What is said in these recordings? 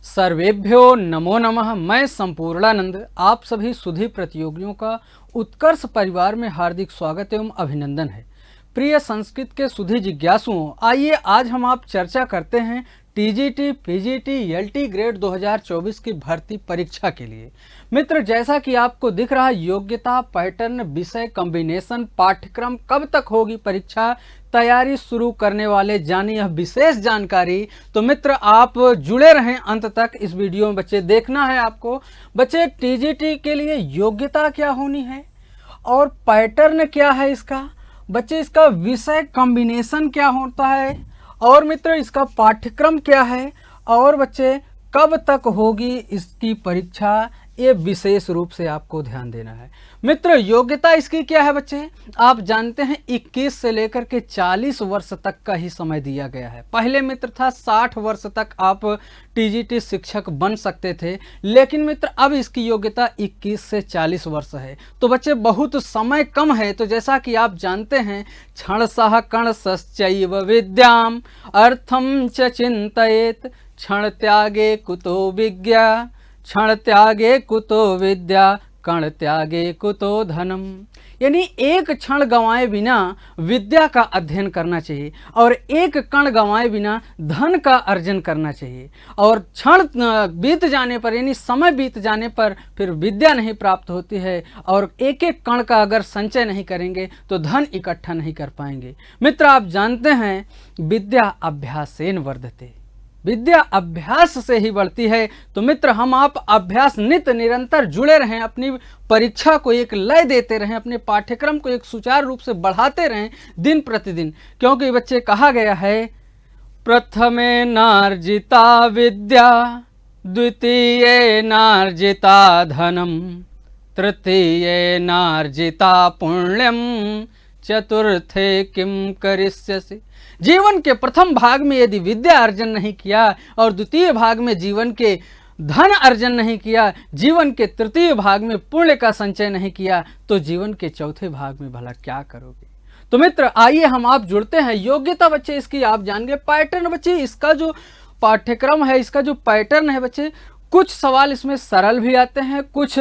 सर्वेभ्यो नमो नमः। मैं संपूर्णानंद आप सभी सुधी प्रतियोगियों का उत्कर्ष परिवार में हार्दिक स्वागत एवं अभिनंदन है। प्रिय संस्कृत के सुधी जिज्ञासुओं, आइए आज हम आप चर्चा करते हैं टीजीटी, पीजीटी, एलटी ग्रेड 2024 की भर्ती परीक्षा के लिए। मित्र, जैसा कि आपको दिख रहा है, योग्यता, पैटर्न, विषय, कॉम्बिनेशन, पाठ्यक्रम, कब तक होगी परीक्षा, तैयारी शुरू करने वाले जानिए यह विशेष जानकारी। तो मित्र, आप जुड़े रहें अंत तक इस वीडियो में। बच्चे, देखना है आपको बच्चे टीजीटी के लिए योग्यता क्या होनी है और पैटर्न क्या है इसका, बच्चे इसका विषय कॉम्बिनेशन क्या होता है, और मित्र इसका पाठ्यक्रम क्या है, और बच्चे कब तक होगी इसकी परीक्षा, ये विशेष रूप से आपको ध्यान देना है। मित्र, योग्यता इसकी क्या है बच्चे, आप जानते हैं 21 से लेकर के 40 वर्ष तक का ही समय दिया गया है। पहले मित्र था 60 वर्ष तक आप टीजीटी शिक्षक बन सकते थे, लेकिन मित्र अब इसकी योग्यता 21 से 40 वर्ष है। तो बच्चे बहुत समय कम है। तो जैसा कि आप जानते हैं, क्षण सह कण सश्चैव विद्याम अर्थम च चिंतयेत क्षण त्यागे कुतो विद्या, क्षण त्यागे कुतो विद्या, कण त्यागे कुतो धनम। यानी एक क्षण गंवाए बिना विद्या का अध्ययन करना चाहिए और एक कण गंवाए बिना धन का अर्जन करना चाहिए। और क्षण बीत जाने पर, यानी समय बीत जाने पर फिर विद्या नहीं प्राप्त होती है, और एक एक कण का अगर संचय नहीं करेंगे तो धन इकट्ठा नहीं कर पाएंगे। मित्र, आप जानते हैं विद्या अभ्यासेन वर्धते, विद्या अभ्यास से ही बढ़ती है। तो मित्र, हम आप अभ्यास नित्य निरंतर जुड़े रहें, अपनी परीक्षा को एक लय देते रहें, अपने पाठ्यक्रम को एक सुचारू रूप से बढ़ाते रहें दिन प्रतिदिन। क्योंकि बच्चे कहा गया है, प्रथमे नार्जिता विद्या, द्वितीये नार्जिता धनम, तृतीये नार्जिता पुण्यम, चतुर्थे किम करिष्यसि। जीवन के प्रथम भाग में यदि विद्या अर्जन नहीं किया और द्वितीय भाग में जीवन के धन अर्जन नहीं किया, जीवन के तृतीय भाग में पुण्य का संचय नहीं किया, तो जीवन के चौथे भाग में भला क्या करोगे। तो मित्र, आइए हम आप जुड़ते हैं। योग्यता बच्चे इसकी आप जान गए। पैटर्न बच्चे, इसका जो पाठ्यक्रम है, इसका जो पैटर्न है बच्चे, कुछ सवाल इसमें सरल भी आते हैं, कुछ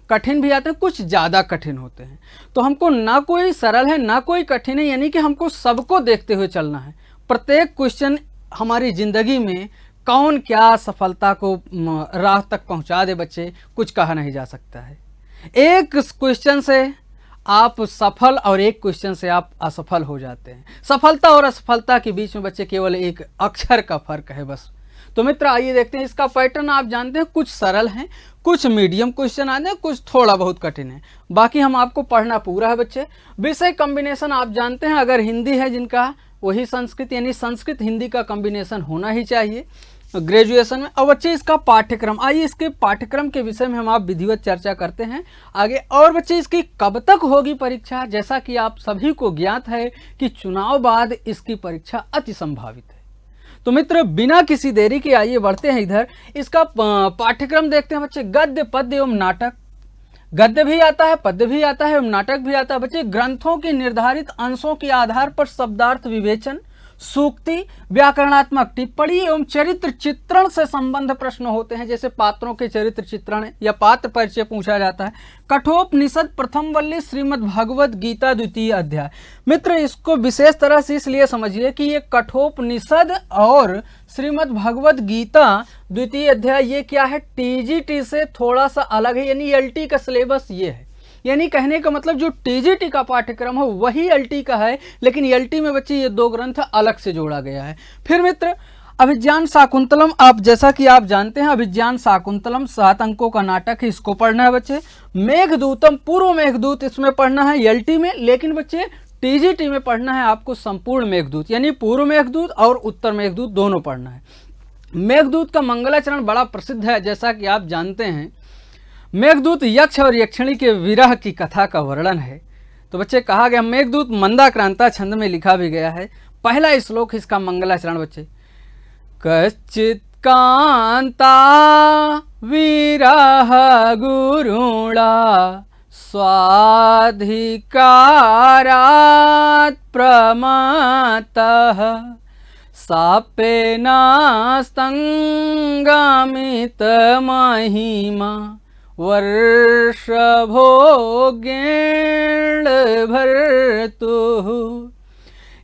कठिन भी आते हैं, कुछ ज़्यादा कठिन होते हैं। तो हमको ना कोई सरल है ना कोई कठिन है, यानी कि हमको सबको देखते हुए चलना है। प्रत्येक क्वेश्चन हमारी ज़िंदगी में कौन क्या सफलता को राह तक पहुंचा दे बच्चे, कुछ कहा नहीं जा सकता है। एक क्वेश्चन से आप सफल और एक क्वेश्चन से आप असफल हो जाते हैं। सफलता और असफलता के बीच में बच्चे केवल एक अक्षर का फर्क है बस। तो मित्र, आइए देखते हैं इसका पैटर्न। आप जानते हैं कुछ सरल हैं, कुछ मीडियम क्वेश्चन आते हैं, कुछ थोड़ा बहुत कठिन है, बाकी हम आपको पढ़ना पूरा है बच्चे। विषय कॉम्बिनेशन आप जानते हैं, अगर हिंदी है जिनका वही संस्कृत, यानी संस्कृत हिंदी का कॉम्बिनेशन होना ही चाहिए ग्रेजुएशन में। और बच्चे इसका पाठ्यक्रम, आइए इसके पाठ्यक्रम के विषय में हम आप विधिवत चर्चा करते हैं आगे। और बच्चे इसकी कब तक होगी परीक्षा, जैसा कि आप सभी को ज्ञात है कि चुनाव बाद इसकी परीक्षा अति संभावित है। तो मित्र, बिना किसी देरी के आइए बढ़ते हैं इधर। इसका पाठ्यक्रम देखते हैं बच्चे। गद्य, पद्य एवं नाटक, गद्य भी आता है, पद्य भी आता है एवं नाटक भी आता है बच्चे। ग्रंथों के निर्धारित अंशों के आधार पर शब्दार्थ विवेचन, सूक्ति, व्याकरणात्मक टिप्पणी एवं चरित्र चित्रण से संबंध प्रश्न होते हैं, जैसे पात्रों के चरित्र चित्रण या पात्र परिचय पूछा जाता है। कठोपनिषद प्रथम वल्ली, श्रीमद् भगवद गीता द्वितीय अध्याय। मित्र, इसको विशेष तरह से इसलिए समझिए कि ये कठोपनिषद और श्रीमद् भगवद गीता द्वितीय अध्याय ये क्या है, टीजीटी से थोड़ा सा अलग है, यानी एलटी का सिलेबस ये है। यानी कहने का मतलब जो टीजीटी का पाठ्यक्रम है वही एलटी का है, लेकिन एलटी में बच्चे ये दो ग्रंथ अलग से जोड़ा गया है। फिर मित्र, अभिज्ञान शाकुंतलम, आप जैसा कि आप जानते हैं अभिज्ञान शाकुंतलम 7 अंकों का नाटक है, इसको पढ़ना है बच्चे। मेघदूतम, पूर्व मेघदूत इसमें पढ़ना है एलटी में, लेकिन बच्चे टीजीटी में पढ़ना है आपको संपूर्ण मेघदूत, यानी पूर्व मेघदूत और उत्तर मेघदूत दोनों पढ़ना है। मेघदूत का मंगलाचरण बड़ा प्रसिद्ध है, जैसा कि आप जानते हैं। मेघदूत यक्ष और यक्षिणी के विरह की कथा का वर्णन है। तो बच्चे कहा गया, मेघदूत मंदाक्रांता छंद में लिखा भी गया है। पहला श्लोक इसका मंगलाचरण बच्चे। कश्चित् कांता विरह गुरुणा स्वाधिकारात् प्रमातः सापेनास्तंगामित महिमा वर्षभोगेण भर्तुः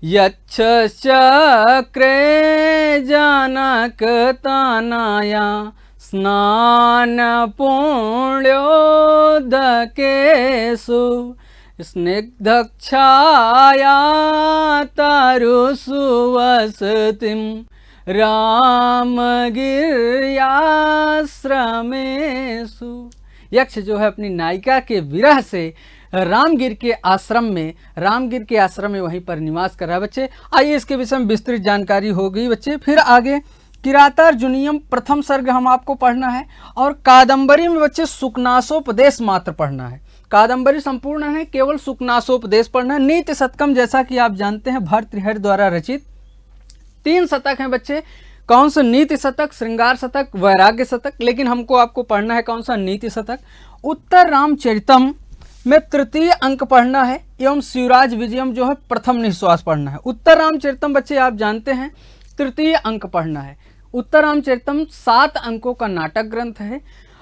यच्छचक्रे जनकतनया स्नानपुण्योदकेषु स्निग्धच्छाया तारुसुवसतिं रामगिर्याश्रमेषु। यक्ष जो है अपनी नायिका के विरह से रामगिर के आश्रम में वहीं पर निवास कर रहा है बच्चे। आइए इसके विषय में विस्तृत जानकारी हो गई बच्चे। फिर आगे किरातार्जुनीयम प्रथम सर्ग हम आपको पढ़ना है और कादंबरी में बच्चे सुकनासोपदेश मात्र पढ़ना है। कादंबरी संपूर्ण है, केवल सुकनासोपदेश पढ़ना है। नीति शतकम जैसा कि आप जानते हैं भर्तृहरि द्वारा रचित 3 शतक हैं बच्चे। कौन सा? नीति शतक, श्रृंगार शतक, वैराग्य शतक। लेकिन हमको आपको पढ़ना है कौन सा? नीति शतक। उत्तर रामचरितम में तृतीय अंक पढ़ना है एवं शिवराज विजयम जो है प्रथम निश्वास पढ़ना है। उत्तर रामचरितम बच्चे आप जानते हैं तृतीय अंक पढ़ना है। उत्तर रामचरितम 7 अंकों का नाटक ग्रंथ है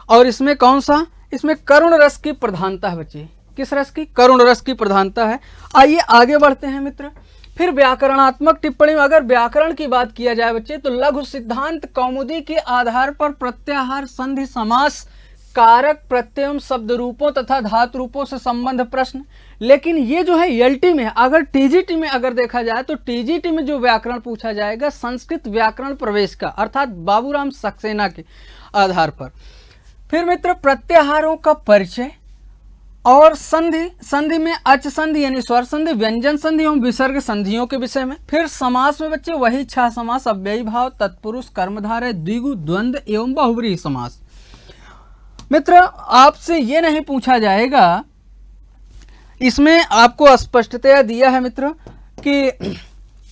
और इसमें कौन सा? इसमें करुण रस की प्रधानता है बच्चे। किस रस की? करुण रस की प्रधानता है। आइए आगे बढ़ते हैं मित्र। फिर व्याकरणात्मक टिप्पणी में अगर व्याकरण की बात किया जाए बच्चे तो लघु सिद्धांत कौमुदी के आधार पर प्रत्याहार, संधि, समास, कारक, प्रत्यय, शब्द रूपों तथा धातु रूपों से संबंध प्रश्न। लेकिन ये जो है एलटी में, अगर टीजीटी में अगर देखा जाए तो टीजीटी में जो व्याकरण पूछा जाएगा संस्कृत व्याकरण प्रवेश का, अर्थात बाबूराम सक्सेना के आधार पर। फिर मित्र प्रत्याहारों का परिचय और संधि में अच संधि यानी स्वर संधि, व्यंजन संधि एवं विसर्ग संधियों के विषय में। फिर समास में बच्चे वही 6 समास, अव्ययी भाव, तत्पुरुष, कर्मधारय, द्विगु, द्वंद्व एवं बहुव्रीहि समास। मित्र आपसे ये नहीं पूछा जाएगा, इसमें आपको स्पष्टतया दिया है मित्र कि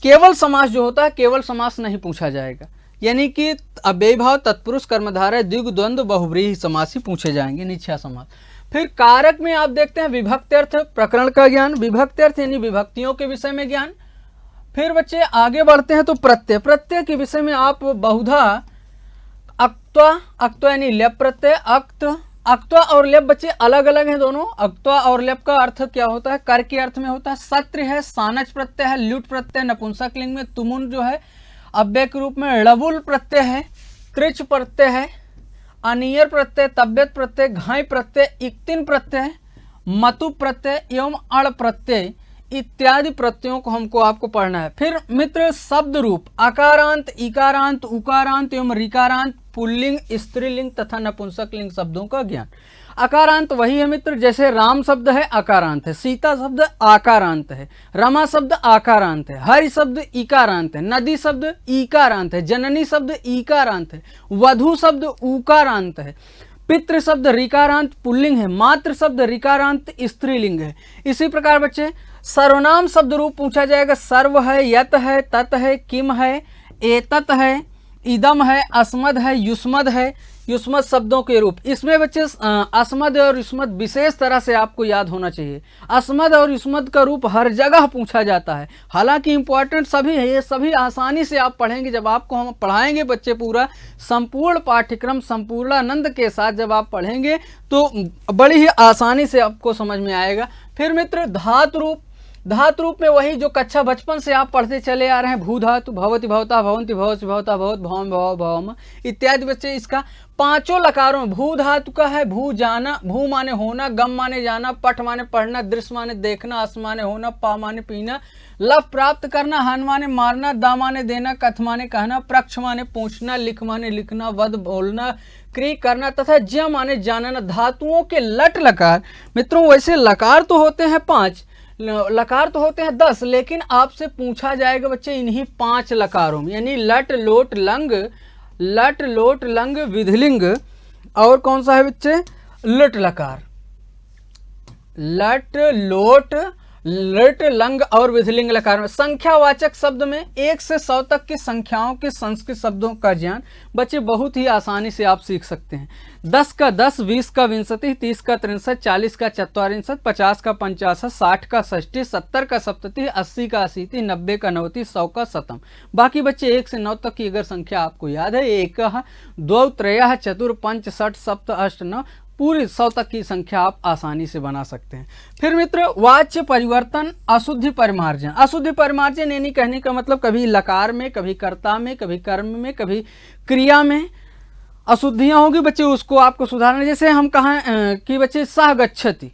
केवल समास जो होता है केवल समास नहीं पूछा जाएगा, यानी कि अव्ययी भाव, तत्पुरुष, कर्मधारय, द्विगु, द्वंद्व, बहुव्रीहि समास ही पूछे जाएंगे, निच्छा समास। फिर कारक में आप देखते हैं विभक्ति अर्थ प्रकरण का ज्ञान, विभक्ति अर्थ यानी विभक्तियों के विषय में ज्ञान। फिर बच्चे आगे बढ़ते हैं तो प्रत्यय के विषय में आप बहुधा अक्त्वा यानी लेप प्रत्यय, अक्त्वा और लेप बच्चे अलग अलग हैं दोनों। अक्त्वा और लेप का अर्थ क्या होता है? कर के अर्थ में होता है। सत्र है, सानच प्रत्यय है, ल्युट प्रत्यय नपुंसक लिंग में, तुमुन जो है अव्यय के रूप में, ळवुल प्रत्यय है, त्रिच प्रत्यय है, अनियर प्रत्यय, तब्यत प्रत्यय, घाई प्रत्यय, इक्तिन प्रत्यय, मतु प्रत्यय एवं अण प्रत्यय इत्यादि प्रत्ययों को हमको आपको पढ़ना है। फिर मित्र शब्द रूप अकारांत, इकारांत, उकारांत एवं ऋकारांत, पुल्लिंग, स्त्रीलिंग तथा नपुंसक लिंग शब्दों का ज्ञान। अकारांत वही है मित्र, जैसे राम शब्द है अकारांत है, सीता शब्द आकारांत है, रमा शब्द आकारांत है, हरि शब्द इकारांत है, नदी शब्द ईकारांत है, जननी शब्द ईकारांत है, वधु शब्द उकारांत है, पितृ शब्द ऋकारांत पुल्लिंग है, मातृ शब्द ऋकारांत स्त्रीलिंग है। इसी प्रकार बच्चे सर्वनाम शब्द रूप पूछा जाएगा। सर्व है, यत है, तत है, किम है, एतत है, इदम है, अस्मद है, युष्मद है, युष्मद शब्दों के रूप। इसमें बच्चे अस्मद और युष्मद विशेष तरह से आपको याद होना चाहिए। अस्मद और युष्मद का रूप हर जगह पूछा जाता है, हालांकि इंपॉर्टेंट सभी है, ये सभी आसानी से आप पढ़ेंगे। जब आपको हम पढ़ाएंगे बच्चे पूरा संपूर्ण पाठ्यक्रम संपूर्णानंद के साथ जब आप पढ़ेंगे तो बड़ी ही आसानी से आपको समझ में आएगा। फिर मित्र धातु रूप, धातु रूप में वही जो कक्षा बचपन से आप पढ़ते चले आ रहे हैं, भू धातु, भवति भवता, भवंति भवति भवता, भवत भवम भव भवम इत्यादि बच्चे। इसका 5 लकारों में भू धातु का है भू जाना, भू माने होना, गम माने जाना, पठ माने पढ़ना, दृश्य माने देखना, अस माने होना, पा माने पीना, लव प्राप्त करना, हन माने मारना, दा माने देना, कथ माने कहना, प्रक्ष माने पूछना, लिख माने लिखना, वध बोलना, क्रिय करना तथा ज्य माने जानना। धातुओं के लट लकार मित्रों, वैसे लकार तो होते हैं 5, लकार तो होते हैं 10, लेकिन आपसे पूछा जाएगा बच्चे इन्हीं 5 लकारों में, यानी लट लोट लंग, लट लोट लंग विधिलिंग, और कौन सा है बच्चे? लट लकार, लट लोट लृट लंग और विधिलिंग लकार में। संख्यावाचक शब्द में 1 से 100 तक की संख्याओं के संस्कृत शब्दों का ज्ञान बच्चे बहुत ही आसानी से आप सीख सकते हैं। 10 का 10, 20 का 20, 30 का 63, 40 का 44, 50 का 55, 60 का 60, 70 का 70, 80 का 80, 90 का 90, 100 का 100। बाकी बच्चे 1 से 9 तक की अगर संख्या आपको याद है, 1, 2, 3, 4, 5, 6, 7, 8, 9, पूरी 100 तक की संख्या आप आसानी से बना सकते हैं। फिर मित्र, वाच्य परिवर्तन, अशुद्धि परिमार्जन। अशुद्धि परिमार्जन यानी कहने का मतलब कभी लकार में, कभी कर्ता में, कभी कर्म में, कभी क्रिया में अशुद्धियां होगी बच्चे, उसको आपको सुधारना। जैसे हम कहें कि बच्चे सह गच्छति,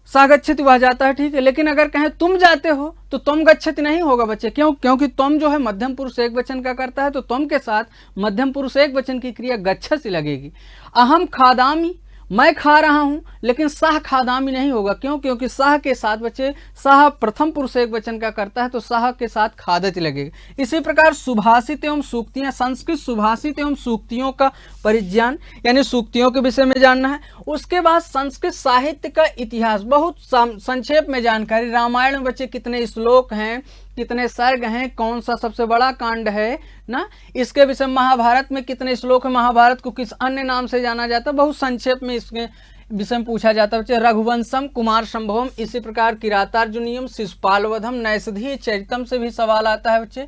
सह गच्छति वह जाता है, ठीक है, लेकिन अगर कहें तुम जाते हो तो तुम गच्छति नहीं होगा बच्चे। क्यों? क्योंकि तुम जो है मध्यम पुरुष एक वचन का करता है, तो तुम के साथ मध्यम पुरुष एक वचन की क्रिया गच्छति लगेगी। अहम खादामी, मैं खा रहा हूं, लेकिन सह खादामी नहीं होगा। क्यों? क्योंकि सह के साथ बच्चे, सह प्रथम पुरुष एक वचन का करता है, तो सह के साथ खादति लगेगा। इसी प्रकार सुभाषित एवं सूक्तियां, संस्कृत सुभाषित एवं सूक्तियों का परिज्ञान यानी सूक्तियों के विषय में जानना है। उसके बाद संस्कृत साहित्य का इतिहास, बहुत संक्षेप में जानकारी। रामायण में बच्चे कितने श्लोक हैं, कितने सर्ग हैं, कौन सा सबसे बड़ा कांड है ना, इसके विषय। महाभारत में कितने श्लोक है, महाभारत को किस अन्य नाम से जाना जाता है, बहुत संक्षेप में इसके विषय में पूछा जाता है बच्चे। रघुवंशम, कुमार संभवम, इसी प्रकार किरातार्जुनीयम, शिशुपालवधम, नैषधीय चरितम से भी सवाल आता है बच्चे।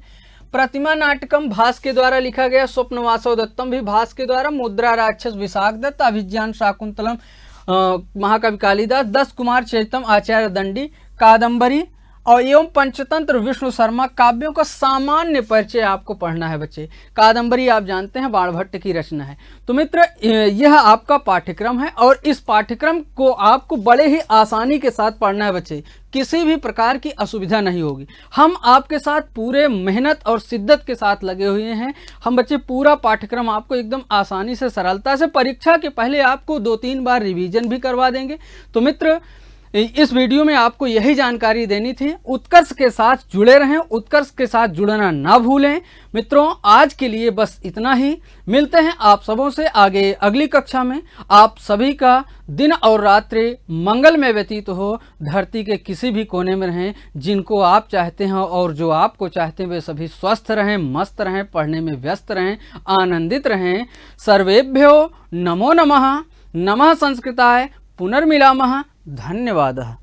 प्रतिमा नाटकम भास के द्वारा लिखा गया, स्वप्नवासव दत्तम भी भास के द्वारा, मुद्रा राक्षस विशाख दत्त, अभिज्ञान शाकुंतलम महाकवि कालिदास, 10 कुमार चरितम आचार्य दंडी, कादम्बरी और एवं पंचतंत्र विष्णु शर्मा काव्यों का सामान्य परिचय आपको पढ़ना है बच्चे। कादम्बरी आप जानते हैं बाणभट्ट की रचना है। तो मित्र, यह आपका पाठ्यक्रम है और इस पाठ्यक्रम को आपको बड़े ही आसानी के साथ पढ़ना है बच्चे, किसी भी प्रकार की असुविधा नहीं होगी। हम आपके साथ पूरे मेहनत और शिद्दत के साथ लगे हुए हैं। हम बच्चे पूरा पाठ्यक्रम आपको एकदम आसानी से, सरलता से, परीक्षा के पहले आपको 2-3 बार रिवीजन भी करवा देंगे। तो मित्र, इस वीडियो में आपको यही जानकारी देनी थी। उत्कर्ष के साथ जुड़े रहें, उत्कर्ष के साथ जुड़ना ना भूलें। मित्रों, आज के लिए बस इतना ही। मिलते हैं आप सबों से आगे अगली कक्षा में। आप सभी का दिन और रात्रि मंगल में व्यतीत हो। धरती के किसी भी कोने में रहें, जिनको आप चाहते हैं और जो आपको चाहते हैं वे सभी स्वस्थ रहें, मस्त रहें, पढ़ने में व्यस्त रहें, आनंदित रहें। सर्वेभ्यो नमो नमः। नमः संस्कृताय पुनर्मिलामः। धन्यवादः।